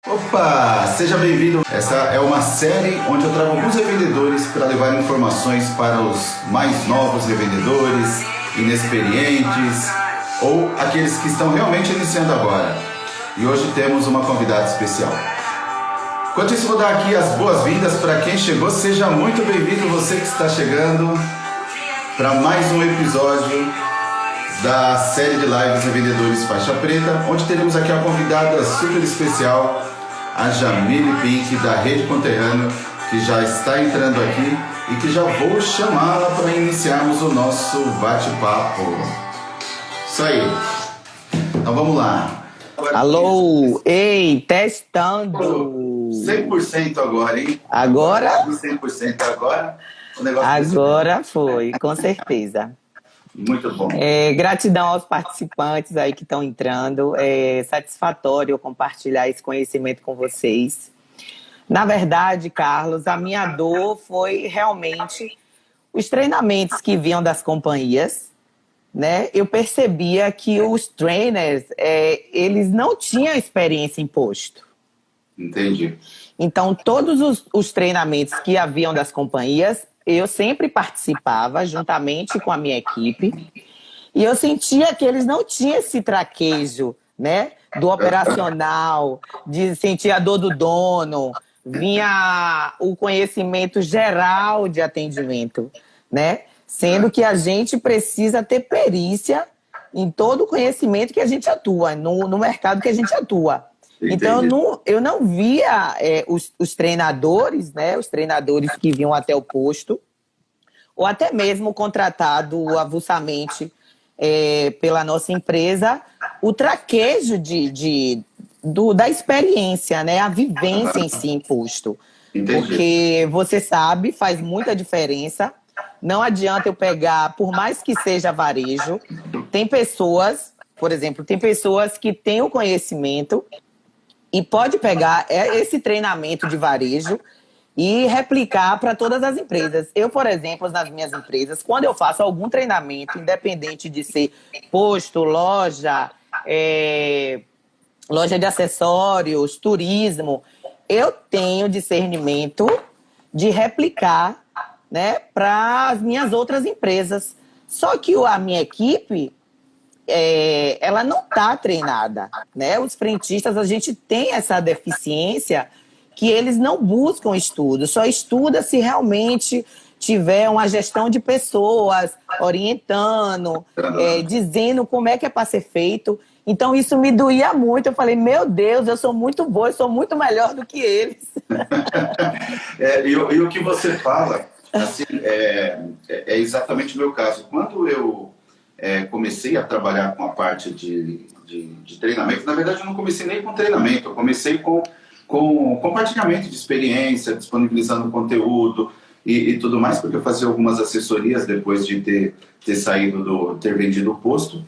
Opa, seja bem-vindo. Essa é uma série onde eu trago alguns revendedores para levar informações para os mais novos revendedores, inexperientes ou aqueles que estão realmente iniciando agora. E hoje temos uma convidada especial. Enquanto isso, vou dar aqui as boas-vindas para quem chegou. Seja muito bem-vindo você que está chegando para mais um episódio da série de lives Revendedores Faixa Preta, onde teremos aqui uma convidada super especial, a Jamile Pink, da Rede Conterrâneo, que já está entrando aqui e que já vou chamá-la para iniciarmos o nosso bate-papo. Isso aí. Então vamos lá. Alô, ei, testando. 100% agora, hein? Agora? 100% agora. O negócio Agora foi, com certeza. Muito bom. Gratidão aos participantes aí que estão entrando. É satisfatório compartilhar esse conhecimento com vocês. Na verdade, Carlos, a minha dor foi realmente os treinamentos que vinham das companhias, né? Eu percebia que os trainers, eles não tinham experiência em posto. Entendi. Então, todos os treinamentos que haviam das companhias, eu sempre participava juntamente com a minha equipe e eu sentia que eles não tinham esse traquejo, né, do operacional, de sentir a dor do dono, vinha o conhecimento geral de atendimento, né, sendo que a gente precisa ter perícia em todo o conhecimento que a gente atua, no mercado que a gente atua. Entendi. Então, eu não via os treinadores, né, os treinadores que vinham até o posto, ou até mesmo contratado avulsamente pela nossa empresa, o traquejo da experiência, né, a vivência em si em posto. Entendi. Porque você sabe, faz muita diferença. Não adianta eu pegar, por mais que seja varejo, tem pessoas, por exemplo, tem pessoas que têm o conhecimento e pode pegar esse treinamento de varejo e replicar para todas as empresas. Eu, por exemplo, nas minhas empresas, quando eu faço algum treinamento, independente de ser posto, loja, loja de acessórios, turismo, eu tenho discernimento de replicar, né, para as minhas outras empresas. Só que a minha equipe, ela não está treinada, né? Os frentistas, a gente tem essa deficiência que eles não buscam estudo, só estuda se realmente tiver uma gestão de pessoas orientando, dizendo como é que é para ser feito. Então isso me doía muito, eu falei, meu Deus, eu sou muito boa, eu sou muito melhor do que eles. E o que você fala, assim, é exatamente o meu caso. Quando eu comecei a trabalhar com a parte de treinamento. Na verdade, eu não comecei nem com treinamento, eu comecei com compartilhamento de experiência, disponibilizando conteúdo e tudo mais, porque eu fazia algumas assessorias depois de ter vendido o posto.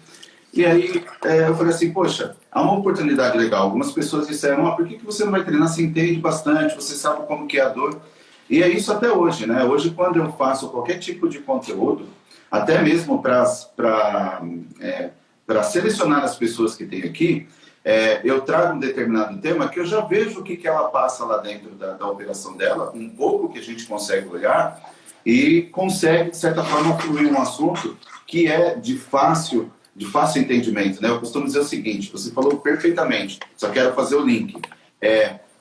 E aí eu falei assim, poxa, há uma oportunidade legal. Algumas pessoas disseram, por que você não vai treinar? Você entende bastante, você sabe como que é a dor. E é isso até hoje, né? Hoje, quando eu faço qualquer tipo de conteúdo, até mesmo para selecionar as pessoas que tem aqui, eu trago um determinado tema que eu já vejo o que ela passa lá dentro da operação dela, um pouco que a gente consegue olhar e consegue, de certa forma, fluir um assunto que é de fácil entendimento, né? Eu costumo dizer o seguinte, você falou perfeitamente, só quero fazer o link.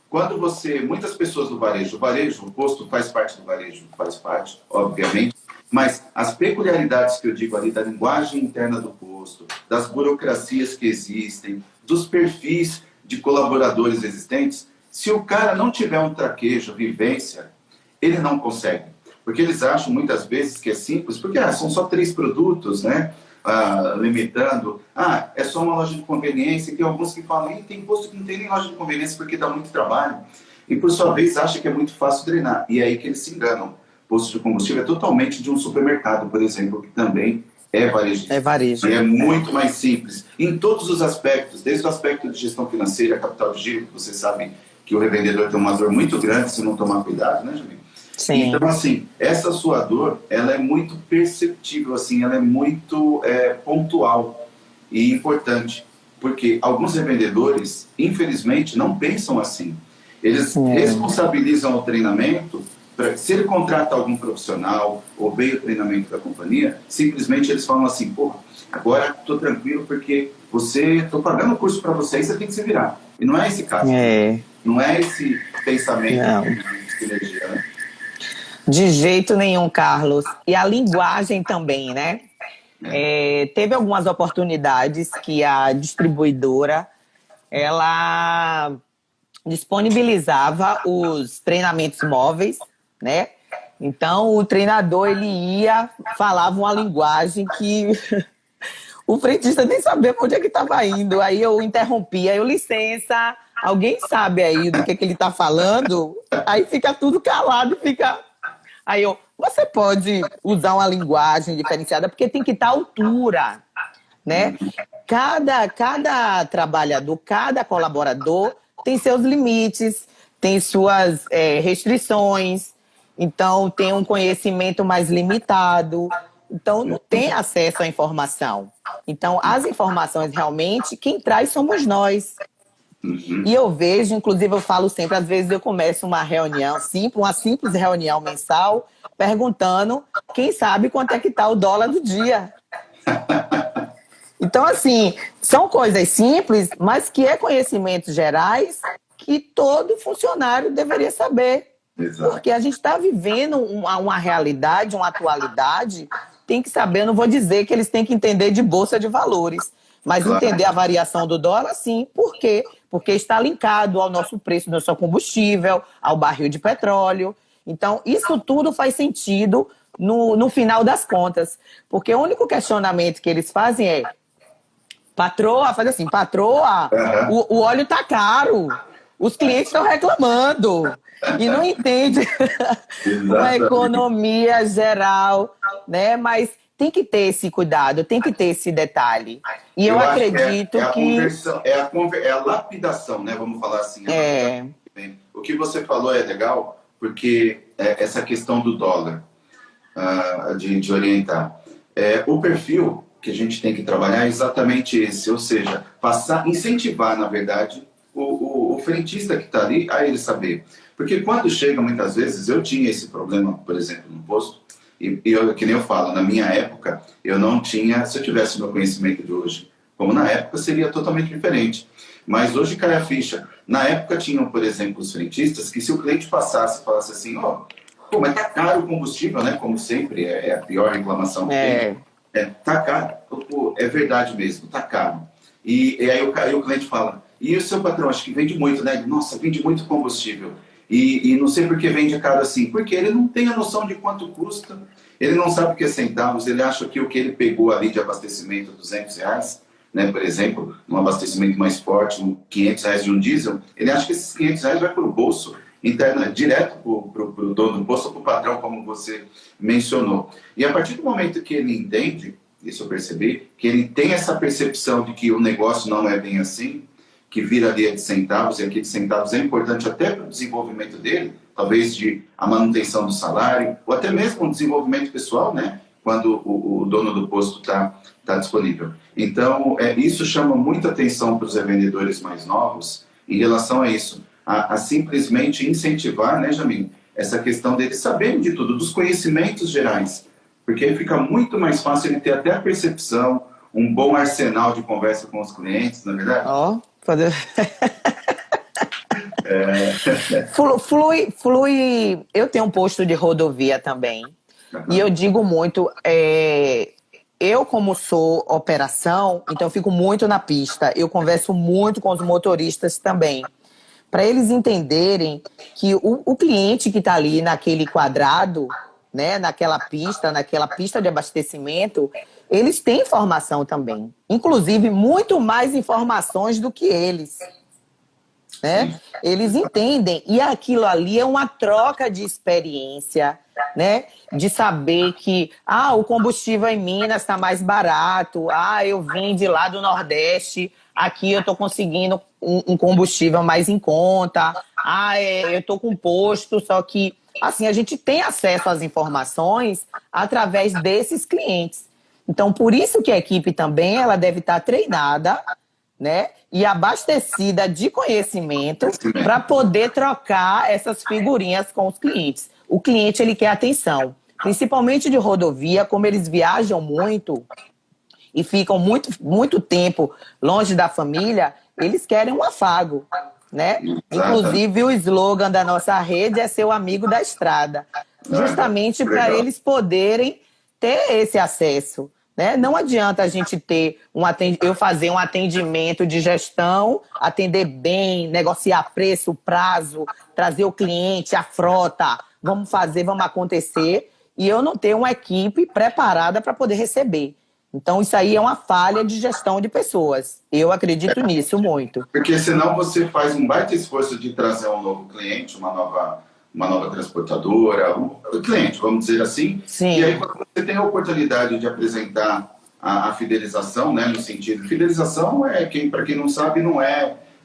Quando muitas pessoas do varejo, o posto faz parte do varejo, faz parte, obviamente, mas as peculiaridades que eu digo ali da linguagem interna do posto, das burocracias que existem, dos perfis de colaboradores existentes, se o cara não tiver um traquejo, vivência, ele não consegue. Porque eles acham muitas vezes que é simples, porque são só 3 produtos, né? Limitando, é só uma loja de conveniência, e tem alguns que falam, tem posto que não tem nem loja de conveniência porque dá muito trabalho. E por sua vez acha que é muito fácil treinar. E é aí que eles se enganam. Posto de combustível é totalmente de um supermercado, por exemplo, que também é varejista. É varejo. E é muito mais simples. Em todos os aspectos, desde o aspecto de gestão financeira, capital de giro, você sabe que o revendedor tem uma dor muito grande se não tomar cuidado, né, Jamil? Sim. Então, assim, essa sua dor, ela é muito perceptível, assim, ela é muito pontual e importante. Porque alguns revendedores, infelizmente, não pensam assim. Eles responsabilizam o treinamento, se ele contrata algum profissional ou veio o treinamento da companhia, simplesmente eles falam assim, pô, agora estou tranquilo porque estou pagando o curso para você e você tem que se virar. E não é esse caso. Não é esse pensamento de energia, né? De jeito nenhum, Carlos. E a linguagem também, né? Teve algumas oportunidades que a distribuidora ela disponibilizava os treinamentos móveis, né? Então o treinador ele falava uma linguagem que o frentista nem sabia para onde é que estava indo. Aí eu interrompia, licença, alguém sabe aí do que ele está falando? Aí fica tudo calado, fica. Aí você pode usar uma linguagem diferenciada, porque tem que estar à altura, né? Cada trabalhador, cada colaborador tem seus limites, tem suas restrições, então tem um conhecimento mais limitado, então não tem acesso à informação. Então, as informações realmente, quem traz somos nós. E eu vejo, inclusive eu falo sempre, às vezes eu começo uma reunião, uma simples reunião mensal, perguntando quem sabe quanto é que está o dólar do dia. Então, assim, são coisas simples, mas que conhecimentos gerais que todo funcionário deveria saber. Exato. Porque a gente está vivendo uma realidade, uma atualidade, tem que saber, eu não vou dizer que eles têm que entender de bolsa de valores, mas entender a variação do dólar, sim. Por quê? Porque está linkado ao nosso preço do nosso combustível, ao barril de petróleo. Então, isso tudo faz sentido no final das contas. Porque o único questionamento que eles fazem é patroa, faz assim, patroa, o óleo tá caro, os clientes estão reclamando e não entende uma economia geral, né? Mas tem que ter esse cuidado, tem que ter esse detalhe. E eu acredito que... É a lapidação, né? Vamos falar assim. O que você falou é legal, porque essa questão do dólar, de orientar. O perfil que a gente tem que trabalhar é exatamente esse, ou seja, incentivar, na verdade, o frentista que está ali a ele saber. Porque quando chega, muitas vezes, eu tinha esse problema, por exemplo, no posto, e que nem eu falo, na minha época, eu não tinha, se eu tivesse o meu conhecimento de hoje, como na época, seria totalmente diferente. Mas hoje cai a ficha. Na época tinham, por exemplo, os frentistas que se o cliente passasse e falasse assim, pô, mas tá caro o combustível, né? Como sempre, é a pior reclamação que tem. Tá caro. Pô, é verdade mesmo, tá caro. E aí o cliente fala, e o seu patrão, acho que vende muito, né? Nossa, vende muito combustível. E não sei por que vende caro assim. Porque ele não tem a noção de quanto custa, ele não sabe o que é centavos, ele acha que o que ele pegou ali de abastecimento, R$200, né, por exemplo, um abastecimento mais forte, R$500 de um diesel, ele acha que esses R$500 vai para o bolso interno, direto para o dono do posto ou para o patrão, como você mencionou. E a partir do momento que ele entende, isso eu percebi, que ele tem essa percepção de que o negócio não é bem assim, que vira ali de centavos, e aqui de centavos é importante até para o desenvolvimento dele, talvez a manutenção do salário, ou até mesmo um desenvolvimento pessoal, né? Quando o dono do posto está disponível. Então, isso chama muita atenção para os revendedores mais novos em relação a isso, a simplesmente incentivar, né, Jamil, essa questão deles saberem de tudo, dos conhecimentos gerais, porque aí fica muito mais fácil ele ter até a percepção, um bom arsenal de conversa com os clientes, não é verdade? Flui. Eu tenho um posto de rodovia também. E eu digo muito, eu como sou operação, então eu fico muito na pista, eu converso muito com os motoristas também, para eles entenderem que o cliente que está ali naquele quadrado, né, naquela pista de abastecimento, eles têm informação também, inclusive muito mais informações do que eles. Né? Eles entendem, e aquilo ali é uma troca de experiência, né? De saber que o combustível em Minas está mais barato, eu vim de lá do Nordeste, aqui eu estou conseguindo um combustível mais em conta, eu estou com posto, só que assim, a gente tem acesso às informações através desses clientes. Então, por isso que a equipe também ela deve estar treinada né? E abastecida de conhecimento para poder trocar essas figurinhas com os clientes. O cliente, ele quer atenção, principalmente de rodovia, como eles viajam muito e ficam muito tempo longe da família, eles querem um afago, né? Inclusive, o slogan da nossa rede é seu amigo da estrada, justamente para eles poderem ter esse acesso, né? Não adianta a gente ter eu fazer um atendimento de gestão, atender bem, negociar preço, prazo, trazer o cliente, a frota, vamos fazer, vamos acontecer, e eu não ter uma equipe preparada para poder receber. Então, isso aí é uma falha de gestão de pessoas. Eu acredito nisso muito. Porque senão você faz um baita esforço de trazer um novo cliente, uma nova transportadora, um cliente, vamos dizer assim. Sim. E aí, quando você tem a oportunidade de apresentar a fidelização, né, no sentido... Fidelização para quem não sabe, não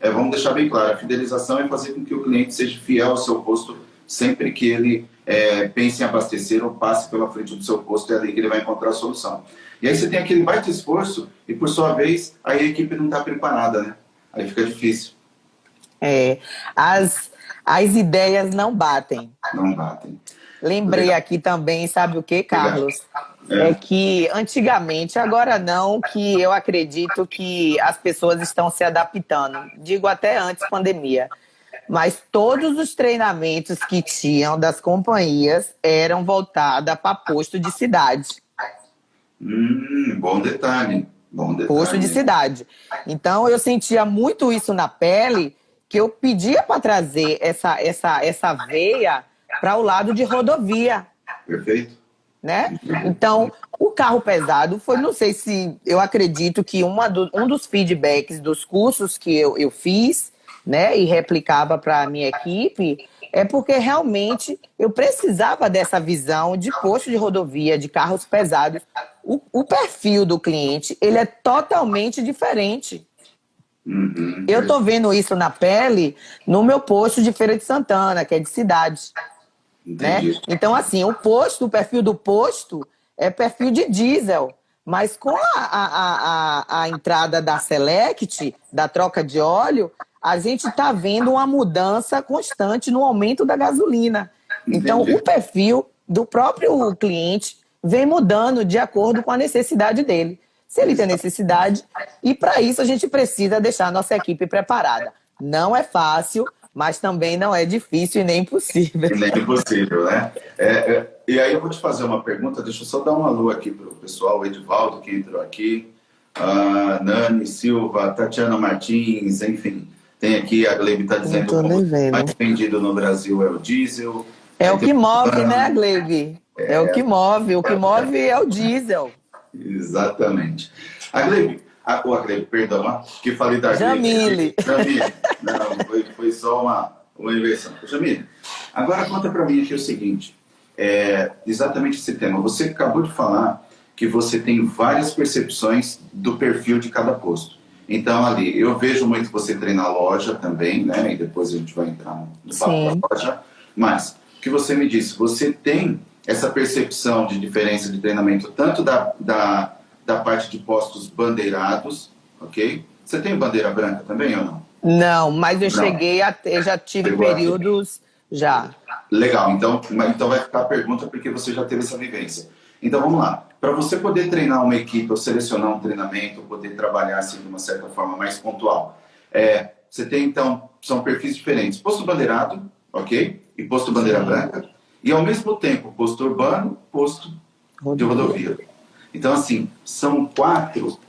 vamos deixar bem claro, a fidelização é fazer com que o cliente seja fiel ao seu posto sempre que ele pense em abastecer ou passe pela frente do seu posto, é ali que ele vai encontrar a solução. E aí você tem aquele baita esforço e, por sua vez, aí a equipe não está preparada, né? Aí fica difícil. As ideias não batem. Não batem. Lembrei aqui também, sabe o que, Carlos? É que antigamente, agora não, que eu acredito que as pessoas estão se adaptando. Digo até antes pandemia. Mas todos os treinamentos que tinham das companhias eram voltados para posto de cidade. Bom detalhe. Posto de cidade. Então, eu sentia muito isso na pele, que eu pedia para trazer essa veia para o lado de rodovia. Perfeito. Né? Então, o carro pesado foi, não sei se... Eu acredito que um dos feedbacks dos cursos que eu fiz, né, e replicava para a minha equipe, é porque realmente eu precisava dessa visão de posto de rodovia, de carros pesados. O perfil do cliente, ele é totalmente diferente. Eu estou vendo isso na pele no meu posto de Feira de Santana, que é de cidade. Né? Então, assim, o perfil do posto é perfil de diesel. Mas com a entrada da Select, da troca de óleo, a gente está vendo uma mudança constante no aumento da gasolina. Então, o perfil do próprio cliente vem mudando de acordo com a necessidade dele. Se ele tem necessidade, e para isso a gente precisa deixar a nossa equipe preparada. Não é fácil, mas também não é difícil e nem impossível. Nem impossível, né? E aí eu vou te fazer uma pergunta, deixa eu só dar um alô aqui para o pessoal, o Edivaldo que entrou aqui, a Nani Silva, Tatiana Martins, enfim... Tem aqui, a Glebe está dizendo que o mais vendido no Brasil é o diesel. É o que move, né, Glebe? É o que move. O que move é o diesel. Exatamente. A Glebe, perdão, que falei da Jamile. Jamile. Não, foi só uma inversão. Jamile, agora conta para mim aqui o seguinte, exatamente esse tema. Você acabou de falar que você tem várias percepções do perfil de cada posto. Então, ali, eu vejo muito você treinar loja também, né? E depois a gente vai entrar no papo da loja. Mas, o que você me disse, você tem essa percepção de diferença de treinamento, tanto da parte de postos bandeirados, ok? Você tem bandeira branca também ou não? Não, mas eu já tive períodos, já. Legal, então vai ficar a pergunta porque você já teve essa vivência. Então, vamos lá. Para você poder treinar uma equipe ou selecionar um treinamento, poder trabalhar assim, de uma certa forma mais pontual, você tem, então, são perfis diferentes. Posto bandeirado, ok? E posto bandeira branca. E, ao mesmo tempo, posto urbano, posto de rodovia. Então, assim, são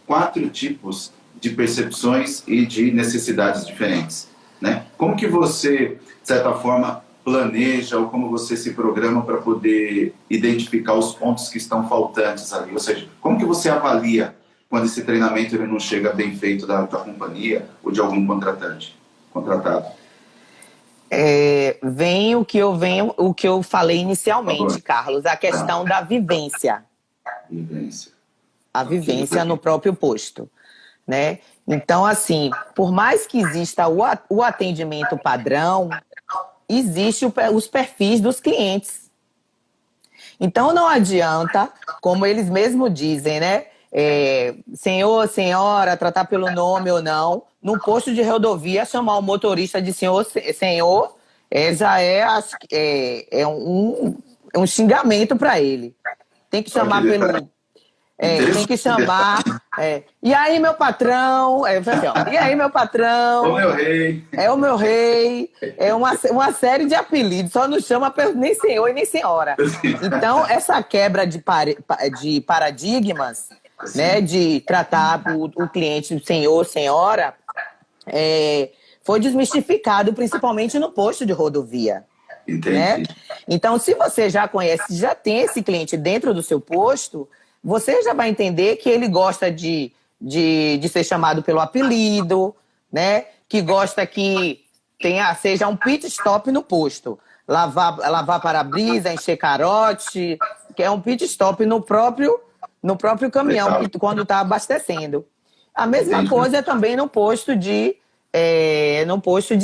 quatro tipos de percepções e de necessidades diferentes. Né? Como que você, de certa forma, planeja ou como você se programa para poder identificar os pontos que estão faltantes ali? Ou seja, como que você avalia quando esse treinamento ele não chega bem feito da companhia ou de algum contratado? Vem o que eu falei inicialmente, Carlos, a questão da vivência. A vivência no próprio posto. Né? Então, assim, por mais que exista o atendimento padrão, existem os perfis dos clientes. Então, não adianta, como eles mesmos dizem, né? senhor, senhora, tratar pelo nome ou não. No posto de rodovia, chamar o motorista de senhor, senhor, já é um xingamento para ele. Tem que chamar pelo... tem que chamar... E aí, meu patrão? Assim, ó, e aí, meu patrão? O meu rei. É o meu rei. É uma série de apelidos. Só não chama nem senhor e nem senhora. Então, essa quebra de paradigmas, né, de tratar o cliente senhor, senhora, foi desmistificado, principalmente no posto de rodovia. Entendi. Né? Então, se você já conhece, já tem esse cliente dentro do seu posto, você já vai entender que ele gosta de ser chamado pelo apelido, né? Que gosta que seja um pit stop no posto. Lavar para-brisa, encher carote, que é um pit stop no próprio caminhão, quando está abastecendo. A mesma coisa também no posto de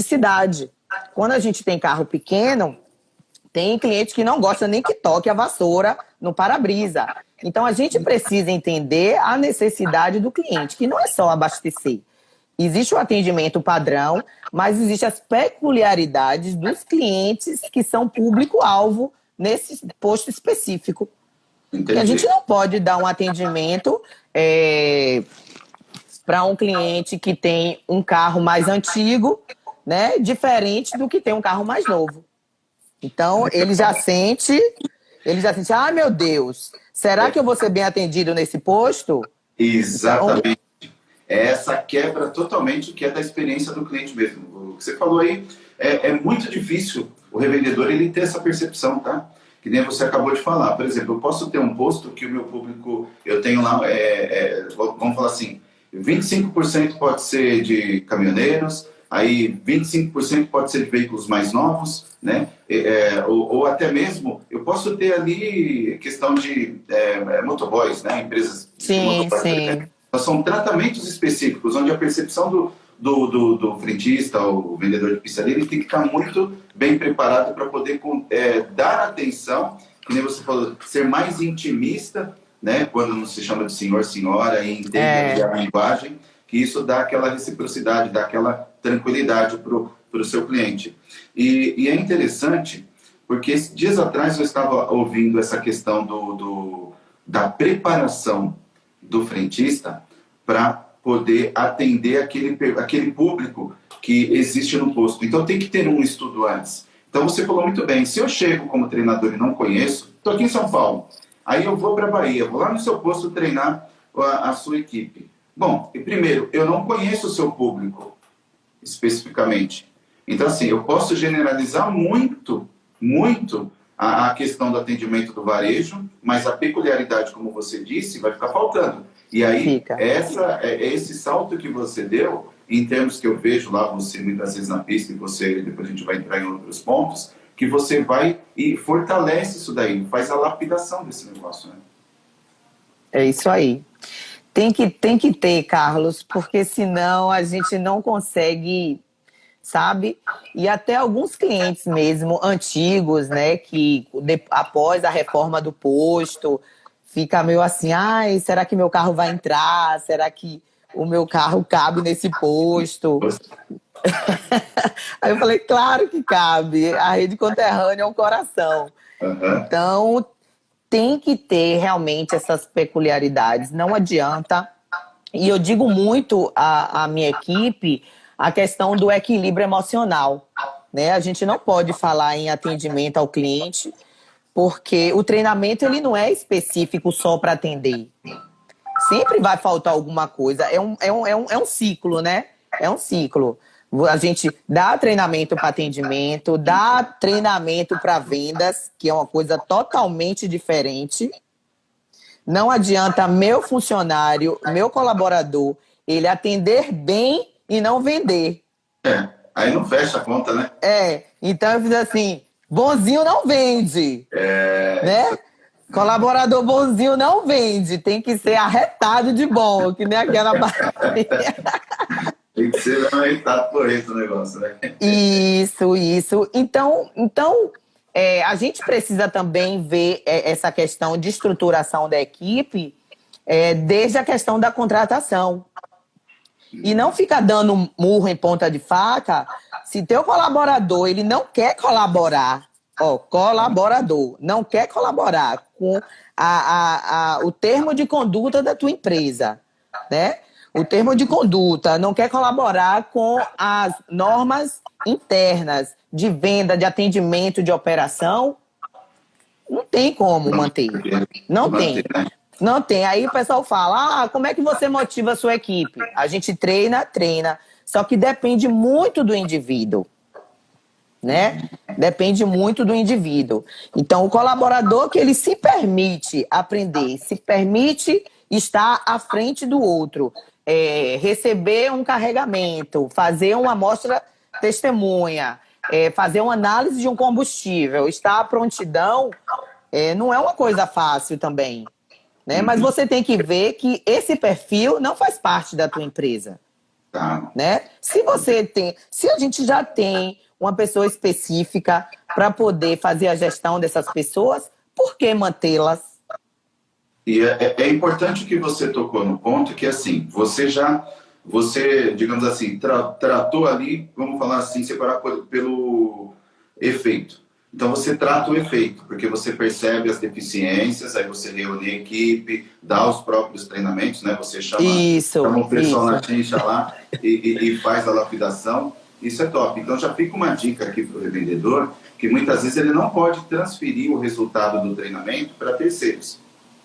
cidade. Quando a gente tem carro pequeno, tem cliente que não gosta nem que toque a vassoura no para-brisa. Então, a gente precisa entender a necessidade do cliente, que não é só abastecer. Existe o atendimento padrão, mas existem as peculiaridades dos clientes que são público-alvo nesse posto específico. Entendi. E a gente não pode dar um atendimento para um cliente que tem um carro mais antigo, né, diferente do que tem um carro mais novo. Então, ele já sente, ai meu Deus, será que eu vou ser bem atendido nesse posto? Exatamente. Essa quebra totalmente que é da experiência do cliente mesmo. O que você falou aí é muito difícil o revendedor ele ter essa percepção, tá? Que nem você acabou de falar. Por exemplo, eu posso ter um posto que o meu público, eu tenho lá, vamos falar assim, 25% pode ser de caminhoneiros, aí 25% pode ser de veículos mais novos, né? Ou até mesmo, eu posso ter ali questão de motoboys, né? Empresas de motoboys. Sim. Então, são tratamentos específicos, onde a percepção do frentista, o vendedor de pizzaria, ele tem que estar muito bem preparado para poder dar atenção, que nem você falou, ser mais intimista, né? Quando não se chama de senhor, senhora, e entende a linguagem, que isso dá aquela reciprocidade, dá aquela tranquilidade para o seu cliente. E é interessante, porque dias atrás eu estava ouvindo essa questão da preparação do frentista para poder atender aquele público que existe no posto. Então tem que ter um estudo antes. Então você falou muito bem, se eu chego como treinador e não conheço, estou aqui em São Paulo, aí eu vou para a Bahia, vou lá no seu posto treinar a sua equipe. Bom, primeiro, eu não conheço o seu público especificamente. Então, assim, eu posso generalizar muito a questão do atendimento do varejo, mas a peculiaridade, como você disse, vai ficar faltando. E aí, esse salto que você deu, em termos que eu vejo lá, você muitas vezes na pista, e depois a gente vai entrar em outros pontos, que você vai e fortalece isso daí, faz a lapidação desse negócio, né? É isso aí. Tem que ter, Carlos, porque senão a gente não consegue, sabe? E até alguns clientes mesmo, antigos, né, que após a reforma do posto, fica meio assim, ai, será que meu carro vai entrar? Será que o meu carro cabe nesse posto? Aí eu falei, claro que cabe, a rede conterrânea é um coração. Uhum. Então, tem que ter realmente essas peculiaridades, não adianta. E eu digo muito à minha equipe a questão do equilíbrio emocional, né? A gente não pode falar em atendimento ao cliente, porque o treinamento ele não é específico só para atender. Sempre vai faltar alguma coisa. É um ciclo, né? É um ciclo. A gente dá treinamento para atendimento, dá treinamento para vendas, que é uma coisa totalmente diferente. Não adianta meu funcionário, meu colaborador, ele atender bem e não vender. Aí não fecha a conta, né? Então eu fiz assim, bonzinho não vende, né? Colaborador bonzinho não vende, tem que ser arretado de bom, que nem aquela Tem que ser arretado por esse negócio, né? Isso. Então a gente precisa também ver essa questão de estruturação da equipe desde a questão da contratação. E não fica dando murro em ponta de faca. Se teu colaborador ele não quer colaborar, colaborador, não quer colaborar com o termo de conduta da tua empresa, né? O termo de conduta não quer colaborar com as normas internas de venda, de atendimento, de operação, não tem como manter. Não tem. Não tem. Aí o pessoal fala, como é que você motiva a sua equipe? A gente treina. Só que depende muito do indivíduo, né? Depende muito do indivíduo. Então, o colaborador que ele se permite aprender, se permite estar à frente do outro, receber um carregamento, fazer uma amostra testemunha, fazer uma análise de um combustível, estar à prontidão, não é uma coisa fácil também. Né? Mas você tem que ver que esse perfil não faz parte da tua empresa. Né? Se a gente já tem uma pessoa específica para poder fazer a gestão dessas pessoas, por que mantê-las? E é importante que você tocou no ponto que, assim, você, digamos assim, tratou ali, vamos falar assim, separar pelo efeito. Então, você trata o efeito, porque você percebe as deficiências, aí você reúne a equipe, dá os próprios treinamentos, né? Você chama o pessoal na chincha lá e faz a lapidação. Isso é top. Então, já fica uma dica aqui para o revendedor, que muitas vezes ele não pode transferir o resultado do treinamento para terceiros.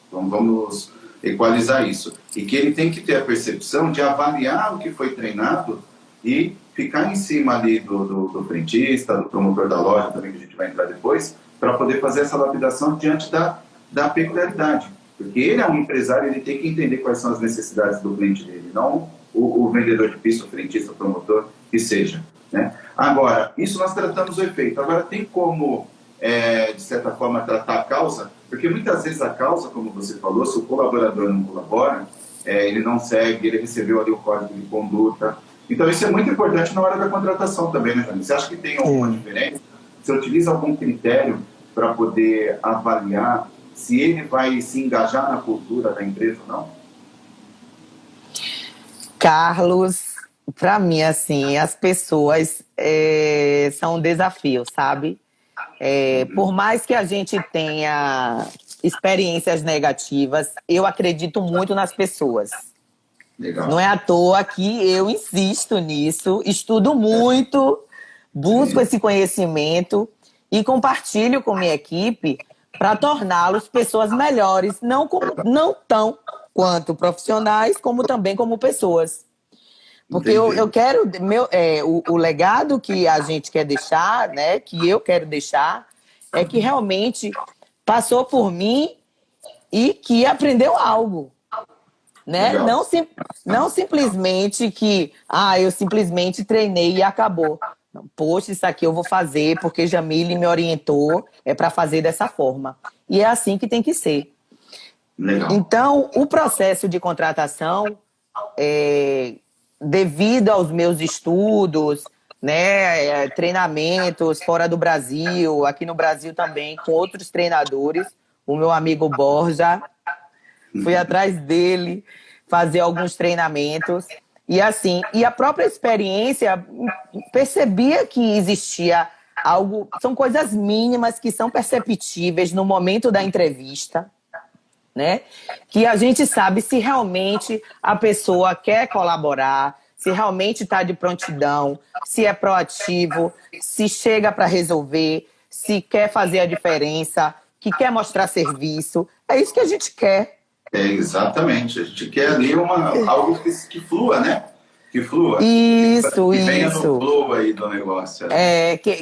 Então, vamos equalizar isso. E que ele tem que ter a percepção de avaliar o que foi treinado e ficar em cima ali do frentista, do promotor da loja, também que a gente vai entrar depois, para poder fazer essa lapidação diante da peculiaridade. Porque ele é um empresário, ele tem que entender quais são as necessidades do cliente dele, não o vendedor de pista, o frentista, o promotor, que seja. Né? Agora, isso nós tratamos o efeito. Agora, tem como, de certa forma, tratar a causa? Porque muitas vezes a causa, como você falou, se o colaborador não colabora, ele não segue, ele recebeu ali o código de conduta. Então, isso é muito importante na hora da contratação também, né, Jânio? Você acha que tem alguma diferença? Você utiliza algum critério para poder avaliar se ele vai se engajar na cultura da empresa ou não? Carlos, para mim, assim, as pessoas são um desafio, sabe? Por mais que a gente tenha experiências negativas, eu acredito muito nas pessoas. Legal. Não é à toa que eu insisto nisso, estudo muito, busco esse conhecimento e compartilho com minha equipe para torná-los pessoas melhores, não tão quanto profissionais, como também como pessoas. Porque eu quero, o legado que a gente quer deixar, né, que eu quero deixar, é que realmente passou por mim e que aprendeu algo. Né? Não simplesmente que eu simplesmente treinei e acabou. Não, poxa, isso aqui eu vou fazer porque Jamile me orientou, para fazer dessa forma. E é assim que tem que ser. Legal. Então, o processo de contratação, devido aos meus estudos, né, treinamentos fora do Brasil, aqui no Brasil também, com outros treinadores, o meu amigo Borja, fui atrás dele fazer alguns treinamentos e assim, e a própria experiência percebia que existia algo, são coisas mínimas que são perceptíveis no momento da entrevista, né? Que a gente sabe se realmente a pessoa quer colaborar, se realmente está de prontidão, se é proativo, se chega para resolver, se quer fazer a diferença, que quer mostrar serviço. É isso que a gente quer. Exatamente. A gente quer ali algo que flua, né? Que flua. Isso. Que venha no flow aí do negócio.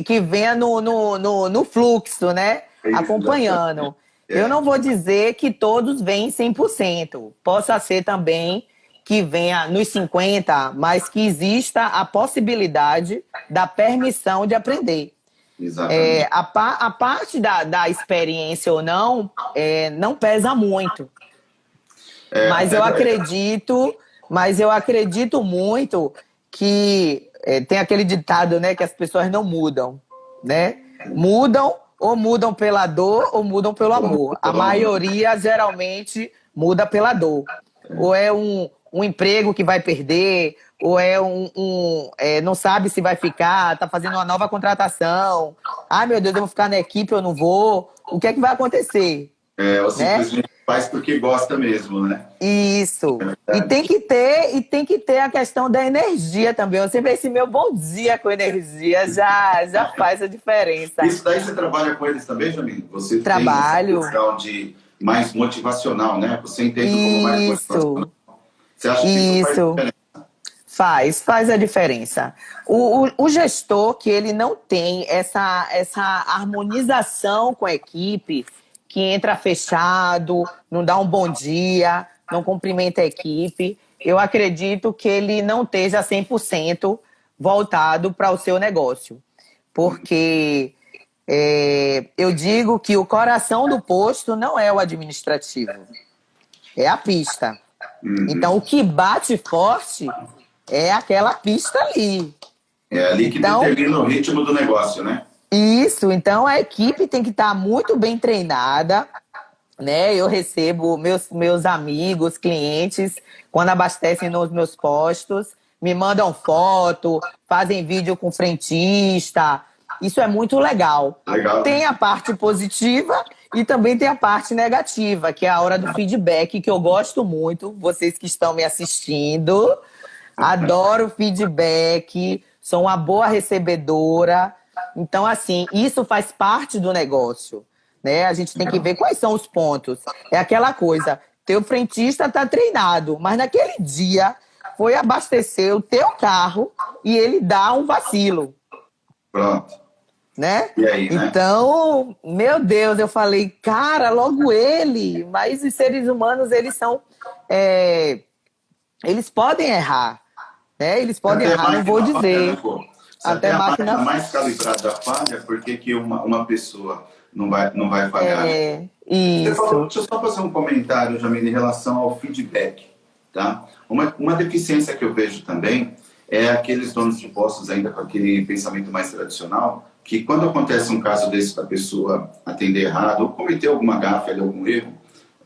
Que venha no fluxo, né? Acompanhando. Eu não vou dizer que todos vêm 100%. Possa ser também que venha nos 50%, mas que exista a possibilidade da permissão de aprender. Exatamente. A parte da experiência ou não, não pesa muito. Mas eu acredito muito que tem aquele ditado, né, que as pessoas não mudam, né? Mudam pela dor ou mudam pelo amor. A maioria geralmente muda pela dor. Ou é um emprego que vai perder, ou é não sabe se vai ficar, tá fazendo uma nova contratação. Ai, meu Deus, eu vou ficar na equipe ou não vou? O que é que vai acontecer? Ou Né? simplesmente faz porque gosta mesmo, né? Isso. E tem que ter a questão da energia também. Eu sempre esse meu bom dia com energia já faz a diferença. Isso daí você trabalha com eles também, Jamile? Você Trabalho. tem essa questão de mais motivacional, né? Você entende como mais motivacional. Você acha que isso faz diferença? Faz a diferença. O gestor que ele não tem essa harmonização com a equipe, que entra fechado, não dá um bom dia, não cumprimenta a equipe, eu acredito que ele não esteja 100% voltado para o seu negócio. Porque eu digo que o coração do posto não é o administrativo, é a pista. Então, o que bate forte é aquela pista ali. É ali que determina o ritmo do negócio, né? Isso, então a equipe tem que estar muito bem treinada, né? Eu recebo meus amigos, clientes, quando abastecem nos meus postos, me mandam foto, fazem vídeo com frentista. Isso é muito legal. Tem a parte positiva e também tem a parte negativa, que é a hora do feedback, que eu gosto muito. Vocês que estão me assistindo, adoro feedback, sou uma boa recebedora. Então, assim, isso faz parte do negócio, né? A gente tem que ver quais são os pontos. É aquela coisa, teu frentista está treinado, mas naquele dia foi abastecer o teu carro e ele dá um vacilo. Pronto. Né? E aí, né? Então, meu Deus, eu falei, cara, logo ele. Mas os seres humanos, eles são... eles podem errar, né? Eles podem errar, não vou dizer. Até a máquina mais calibrada da falha, por que uma pessoa não vai falhar? Isso. Deixa eu só fazer um comentário, Jamile, em relação ao feedback. Tá? Uma deficiência que eu vejo também é aqueles donos de postos ainda com aquele pensamento mais tradicional, que quando acontece um caso desse da pessoa atender errado, ou cometer alguma gafe, algum erro,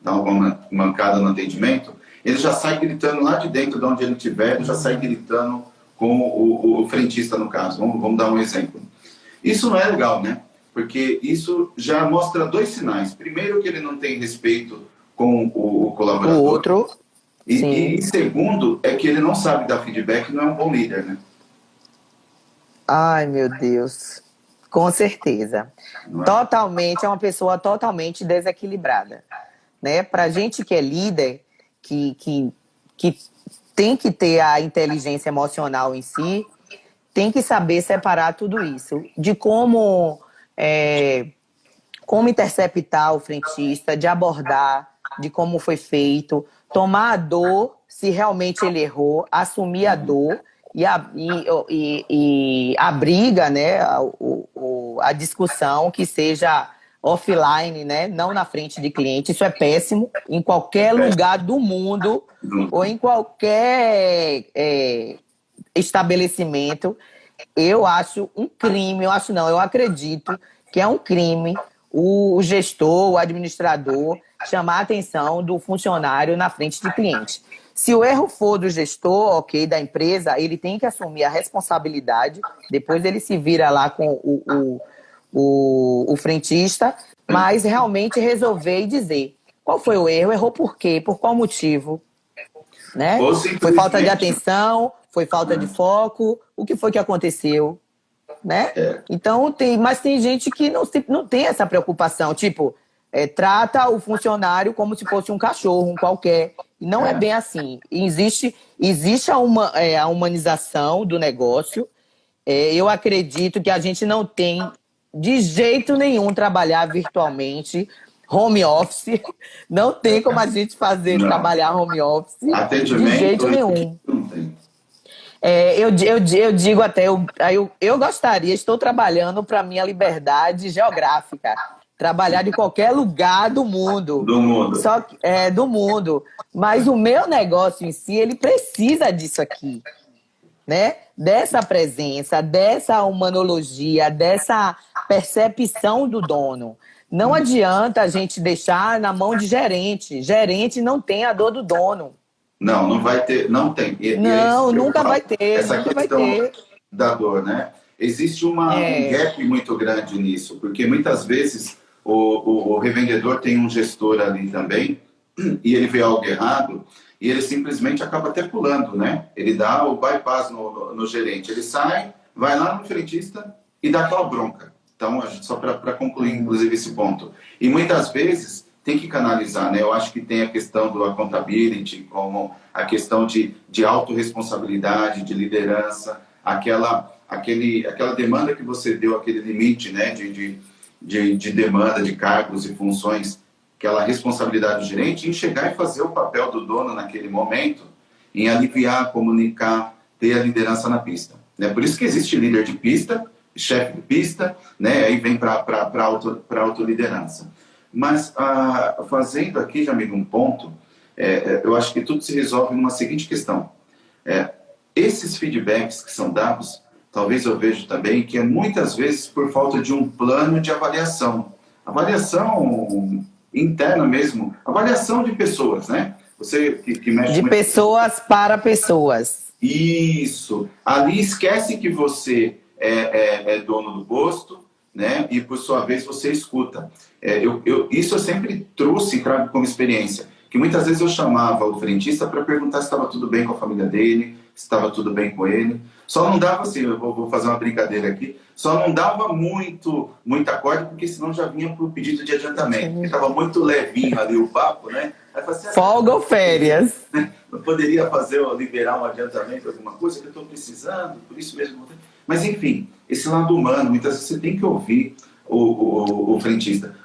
dar alguma mancada no atendimento, ele já sai gritando lá de dentro de onde ele estiver, ele já sai gritando com o frentista, no caso. Vamos dar um exemplo. Isso não é legal, né? Porque isso já mostra dois sinais. Primeiro, que ele não tem respeito com o colaborador. O outro. E segundo, é que ele não sabe dar feedback e não é um bom líder, né? Ai, meu Deus. Com certeza. Totalmente, é uma pessoa totalmente desequilibrada. Né? Pra gente que é líder, que tem que ter a inteligência emocional em si, tem que saber separar tudo isso. De como interceptar o frentista, de abordar, de como foi feito, tomar a dor, se realmente ele errou, assumir a dor e a briga, né, a discussão que seja offline, né, não na frente de cliente. Isso é péssimo em qualquer lugar do mundo ou em qualquer estabelecimento. Eu acho um crime, eu acredito que é um crime o gestor, o administrador, chamar a atenção do funcionário na frente de cliente. Se o erro for do gestor, ok, da empresa, ele tem que assumir a responsabilidade, depois ele se vira lá com o frentista, mas realmente resolver e dizer qual foi o erro, errou por quê, por qual motivo, né? Foi falta de atenção, foi falta de foco, o que foi que aconteceu? Né? Então, mas tem gente que não tem essa preocupação, tipo, trata o funcionário como se fosse um cachorro, um qualquer. E não é bem assim. Existe a humanização do negócio. Eu acredito que a gente não tem, de jeito nenhum, trabalhar virtualmente, home office. Não tem como a gente trabalhar home office de jeito nenhum. Não tem. Eu digo até, eu gostaria, estou trabalhando para minha liberdade geográfica, trabalhar de qualquer lugar do mundo. Do mundo. Do mundo. Mas o meu negócio em si, ele precisa disso aqui, né? Dessa presença, dessa humanologia, dessa percepção do dono. Não adianta a gente deixar na mão de gerente. Gerente não tem a dor do dono. Não, não vai ter, não tem. Não, nunca vai ter, essa nunca vai questão ter. da dor, né? Existe um gap muito grande nisso, porque muitas vezes o revendedor tem um gestor ali também, e ele vê algo errado, e ele simplesmente acaba até pulando, né? Ele dá o bypass no gerente. Ele sai, vai lá no frentista e dá aquela bronca. Então, só para concluir, inclusive, esse ponto. E muitas vezes tem que canalizar, né? Eu acho que tem a questão do accountability, como a questão de autorresponsabilidade, de liderança, aquela demanda que você deu, aquele limite, né? De demanda, de cargos e funções, aquela responsabilidade do gerente em chegar e fazer o papel do dono naquele momento, em aliviar, comunicar, ter a liderança na pista. Né? Por isso que existe líder de pista, chefe de pista, né? Aí vem para a autoliderança. Mas, fazendo aqui, Jamil, um ponto, eu acho que tudo se resolve numa seguinte questão. Esses feedbacks que são dados, talvez eu vejo também que é muitas vezes por falta de um plano de avaliação. Avaliação interna mesmo, avaliação de pessoas, né? Você que mexe de pessoas para pessoas. Isso. Ali esquece que você é dono do posto, né? E por sua vez você escuta. Isso eu sempre trouxe e trago como experiência, que muitas vezes eu chamava o frentista para perguntar se estava tudo bem com a família dele, se estava tudo bem com ele. Só não dava assim, eu vou fazer uma brincadeira aqui, só não dava muita corda, porque senão já vinha para o pedido de adiantamento, porque estava muito levinho ali o papo, né? Aí, assim, folga ou férias? Não poderia liberar um adiantamento, alguma coisa que eu estou precisando, por isso mesmo. Mas, enfim, esse lado humano, muitas vezes você tem que ouvir o frentista.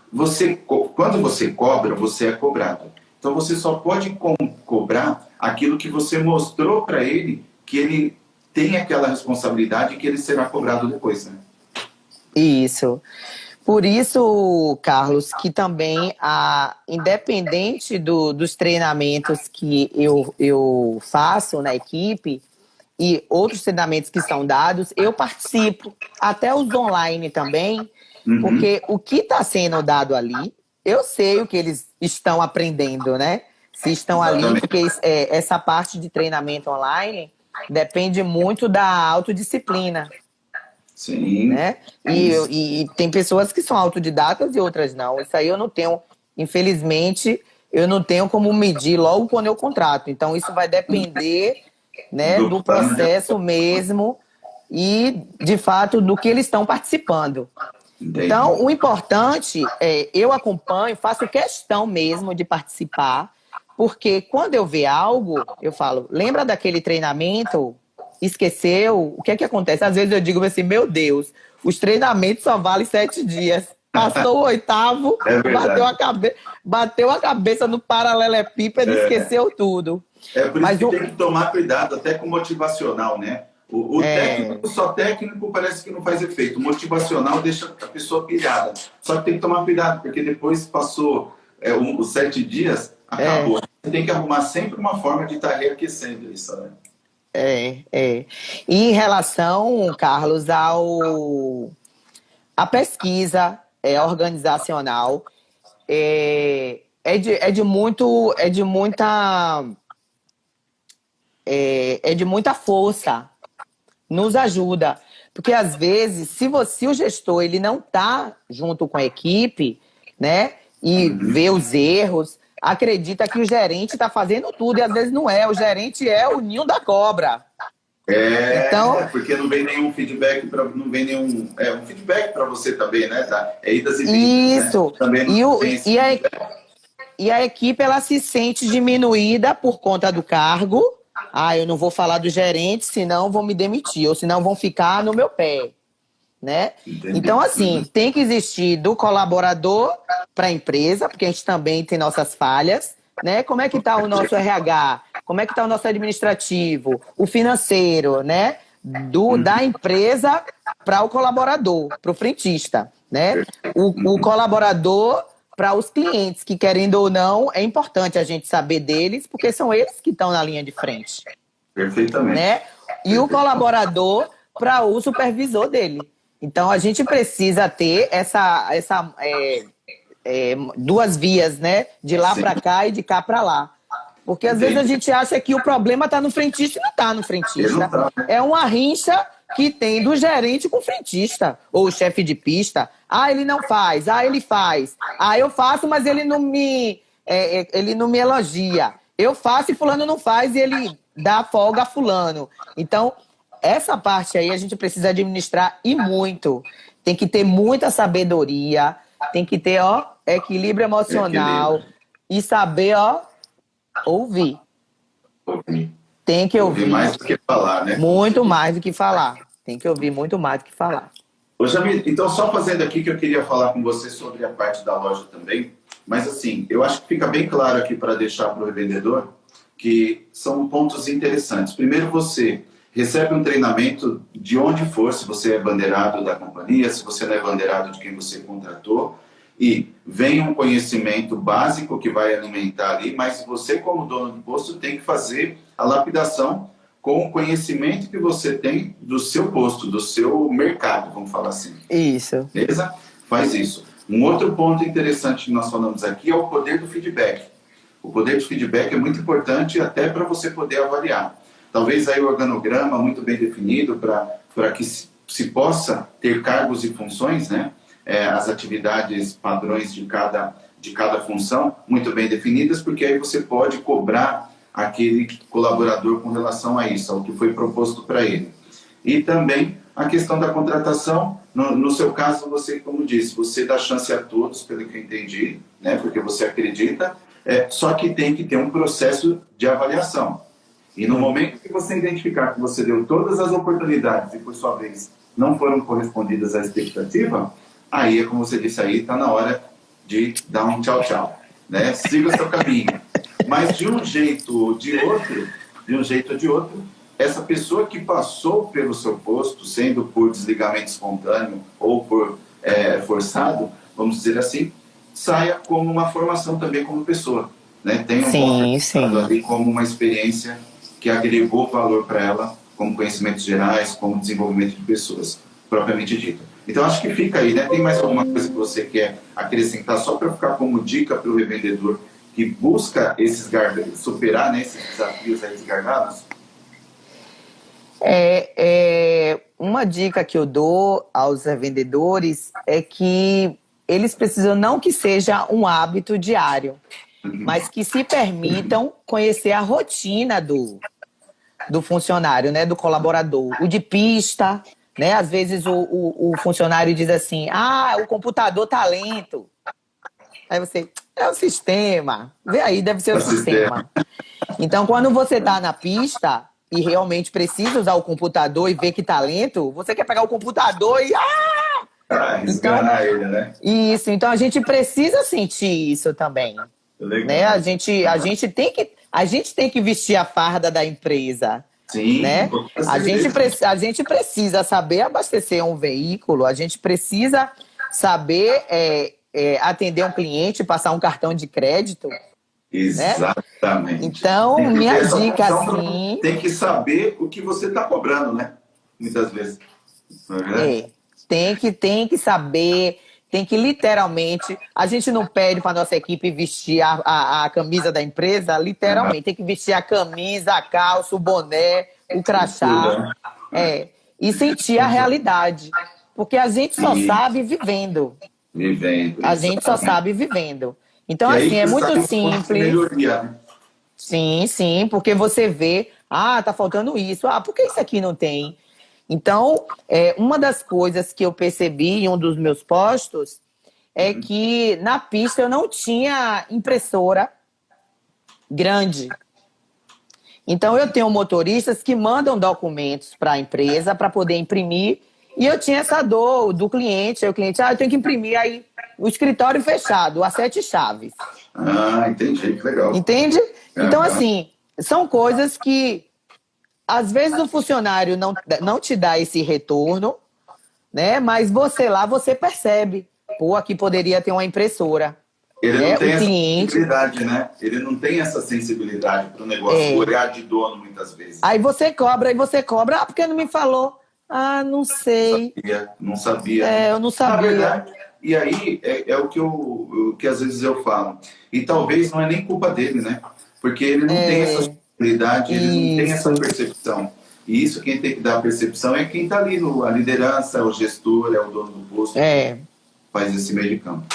Quando você cobra, você é cobrado. Então, você só pode cobrar aquilo que você mostrou para ele, que ele tem aquela responsabilidade e que ele será cobrado depois, né? Isso. Por isso, Carlos, que também, independente dos treinamentos que eu faço na equipe e outros treinamentos que são dados, eu participo, até os online também, porque o que está sendo dado ali, eu sei o que eles estão aprendendo, né? Se estão ali, porque essa parte de treinamento online depende muito da autodisciplina. Sim. Né? E tem pessoas que são autodidatas e outras não. Isso aí eu não tenho, infelizmente, eu não tenho como medir logo quando eu contrato. Então, isso vai depender, né, do processo mesmo e, de fato, do que eles estão participando. Entendi. Então, o importante é, eu acompanho, faço questão mesmo de participar, porque quando eu ver algo, eu falo, lembra daquele treinamento? Esqueceu? O que é que acontece? Às vezes eu digo assim, meu Deus, os treinamentos só valem 7 dias. Passou o 8º, bateu a cabeça no paralelepípedo e esqueceu tudo. Por isso que tem que tomar cuidado, até com o motivacional, né? O técnico, só técnico parece que não faz efeito. O motivacional deixa a pessoa pilhada. Só que tem que tomar cuidado, porque depois passou os 7 dias, acabou. Você tem que arrumar sempre uma forma de estar reaquecendo isso, né? E em relação, Carlos, a pesquisa organizacional é de muita força, nos ajuda, porque às vezes se o gestor ele não está junto com a equipe, né, e vê os erros, acredita que o gerente está fazendo tudo e às vezes não é. O gerente é o ninho da cobra. Então, porque não vem nenhum feedback um feedback para você também, né? Tá? Idas e vindas. Isso. Né? Também não e a equipe ela se sente diminuída por conta do cargo. Eu não vou falar do gerente, senão vão me demitir, ou senão vão ficar no meu pé. Né? Então, assim, tem que existir do colaborador para a empresa, porque a gente também tem nossas falhas, né? Como é que está o nosso RH? Como é que está o nosso administrativo? O financeiro, né? Da empresa para o colaborador, para o frentista, né? O colaborador para os clientes, que querendo ou não, é importante a gente saber deles, porque são eles que estão na linha de frente. Perfeitamente. Né? E o colaborador para o supervisor dele. Então, a gente precisa ter duas vias, né? De lá para cá e de cá para lá. Porque às vezes a gente acha que o problema está no frentista e não está no frentista. É uma rincha que tem do gerente com o frentista, ou o chefe de pista. Ele não faz, ele faz. Eu faço, mas ele não me elogia. Eu faço e fulano não faz e ele dá folga a fulano. Então, essa parte aí a gente precisa administrar e muito. Tem que ter muita sabedoria, tem que ter, equilíbrio emocional e saber, ouvir. Tem que ouvir. Mais do que falar, né? Muito mais do que falar. Tem que ouvir muito mais do que falar. Ô, Jamile, então só fazendo aqui que eu queria falar com você sobre a parte da loja também, mas assim, eu acho que fica bem claro aqui para deixar para o revendedor que são pontos interessantes. Primeiro, você recebe um treinamento de onde for, se você é bandeirado da companhia, se você não é bandeirado de quem você contratou, e vem um conhecimento básico que vai alimentar ali, mas você, como dono do posto, tem que fazer a lapidação com o conhecimento que você tem do seu posto, do seu mercado, vamos falar assim. Isso. Beleza? Faz isso. Um outro ponto interessante que nós falamos aqui é o poder do feedback. O poder de feedback é muito importante até para você poder avaliar. Talvez aí o organograma muito bem definido para que se possa ter cargos e funções, né? As atividades padrões de cada função muito bem definidas, porque aí você pode cobrar aquele colaborador com relação a isso, ao que foi proposto para ele. E também a questão da contratação, no seu caso, você, como disse, você dá chance a todos, pelo que eu entendi, né? Porque você acredita, só que tem que ter um processo de avaliação. E no momento que você identificar que você deu todas as oportunidades e, por sua vez, não foram correspondidas à expectativa, aí é como você disse aí, está na hora de dar um tchau, né? Siga o seu caminho. Mas de um jeito ou de outro, essa pessoa que passou pelo seu posto, sendo por desligamento espontâneo ou por forçado, vamos dizer assim, saia como uma formação também como pessoa, né? Tem um ali como uma experiência que agregou valor para ela, como conhecimentos gerais, como desenvolvimento de pessoas, propriamente dito. Então, acho que fica aí, né? Tem mais alguma coisa que você quer acrescentar, só para ficar como dica para o revendedor que busca superar, né, esses desafios aí desgarrados? Uma dica que eu dou aos revendedores é que eles precisam não que seja um hábito diário, mas que se permitam conhecer a rotina do funcionário, né, do colaborador, o de pista, né? Às vezes o funcionário diz assim, o computador tá lento. Aí você, é o sistema. Vê aí, deve ser o sistema. Então, quando você tá na pista e realmente precisa usar o computador e ver que tá lento, você quer pegar o computador e... esganar ele, né? Isso, então a gente precisa sentir isso também. Legal. Né? A gente tem que vestir a farda da empresa. Sim, né? A gente precisa saber abastecer um veículo, a gente precisa saber atender um cliente, passar um cartão de crédito. Exatamente. Né? Então, minha dica assim... Tem que saber o que você está cobrando, né? Muitas vezes. Não é verdade? Tem que saber... Tem que literalmente... A gente não pede para nossa equipe vestir a camisa da empresa, literalmente. Tem que vestir a camisa, a calça, o boné, o crachá. E sentir a realidade. Porque a gente só sabe vivendo. A gente só sabe vivendo. Então, assim, é muito simples. Sim, porque você vê... tá faltando isso. Por que isso aqui não tem? Então, uma das coisas que eu percebi em um dos meus postos é que na pista eu não tinha impressora grande. Então, eu tenho motoristas que mandam documentos para a empresa para poder imprimir e eu tinha essa dor do cliente. Aí o cliente, eu tenho que imprimir aí o escritório fechado, a 7 chaves. Entendi, que legal. Entende? Então, assim, são coisas que às vezes o funcionário não te dá esse retorno, né? Mas você percebe. Aqui poderia ter uma impressora. Ele não tem essa sensibilidade, né? Ele não tem essa sensibilidade para o negócio, o olhar de dono, muitas vezes. Aí você cobra, porque não me falou? Não sei. Não sabia. Eu não sabia. E aí é o que às vezes eu falo. E talvez não é nem culpa dele, né? Porque ele não tem essa sensibilidade, ele não tem essa Isso. percepção. E isso quem tem que dar a percepção é quem está ali, a liderança, é o gestor, é o dono do posto, que faz esse meio de campo.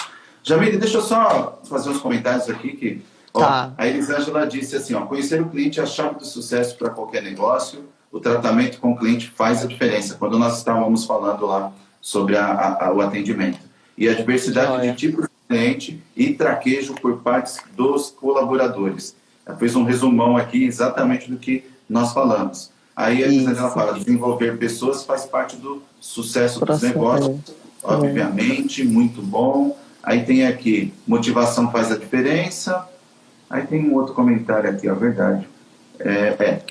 Jamile, deixa eu só fazer uns comentários aqui que Tá. a Elisângela disse assim, conhecer o cliente é a chave do sucesso para qualquer negócio. O tratamento com o cliente faz a diferença. Quando nós estávamos falando lá sobre o atendimento. E a diversidade de tipos de cliente e traquejo por partes dos colaboradores. Ela fez um resumão aqui exatamente do que nós falamos. Aí a Elisângela fala, desenvolver pessoas faz parte do sucesso dos negócios. Obviamente, muito bom. Aí tem aqui, motivação faz a diferença. Aí tem um outro comentário aqui, verdade.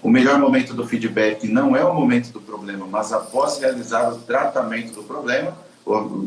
O melhor momento do feedback não é o momento do problema, mas após realizar o tratamento do problema,